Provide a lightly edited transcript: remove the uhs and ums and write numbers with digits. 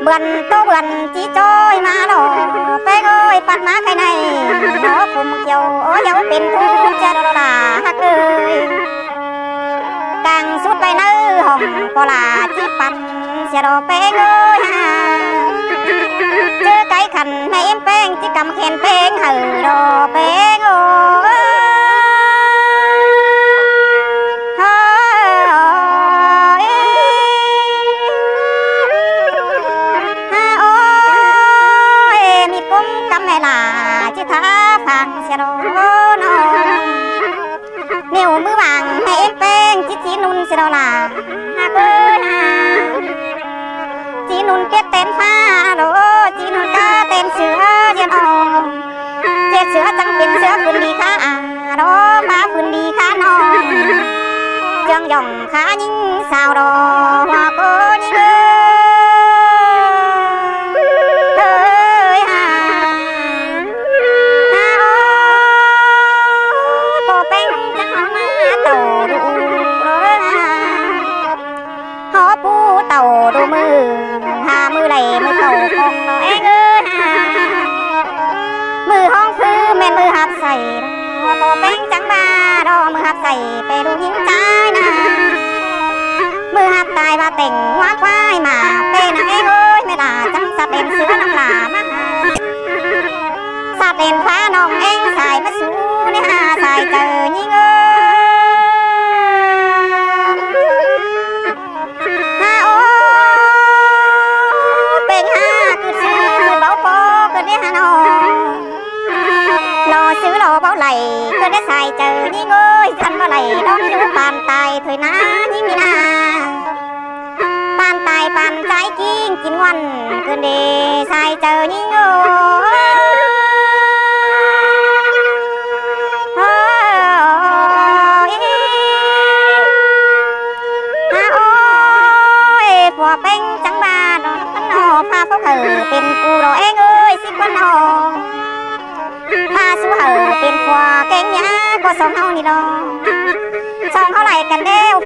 เบือนโตเบือนจีโจยมาดอกไปเอ้ยปัดมาใครในหอคุมเกี่ยวโอ้ยเอาเป็นผู้เจ้าดาฮักเอ้ยกางสุดไปเนื้อห้องปลาจีปันเสียดอกเป้งเอ้ยเจอไก่ขันให้เอ็มแป้งจีกำเข็นเป้งหือดอกเป้งโอ้เสียดอกน้องนิ้วมือวางให้เอ็มแป้งจีนุ่นเสียดอกลาฮักเอ้ยจีนุ่นเก็บเต้นฟ้าโดจีนุ่นกาเต้นเสือเย็นอ่อนเจ็ดเสือจังเป็นเสือฝืนดีขาโดมาฝืนดีขาน้องเจียงหย่องขายิ่งสาวดอกหัวโกยิ่งดูมือหามือไหลมือเต่าคงน้อยเอ้ยมือห้องคือแม่นมือหับใส่โตแป้งจังบาดอมือหับใส่ไปดูหิ้งใจนะมือหับตายว่าแต่งว่าควายมาเป็นนางเอ้ยไม่ด่าจังสะเป็นเสือน้ำหลามาสะเป็นฟ้าน้องเอ็งสายมาสู้เนี่ยสายเจอยิ่งเอ้ก็ได้ใส่เจอนี่เงยทันว่าไหลน้องอยู่ปานตายถอยนะยิ่งมีนาปานตายปานใจกินวันเกินเดใส่เจอนี่เงยผัวเป็นจังบาดมันหอพาเขาเป็นกูรอเองเอ้ยสิคนหอพาสู้เป็นผัวเก่งยาก็สองเฮานี่ดอกสองเฮาไหลกันเด้ว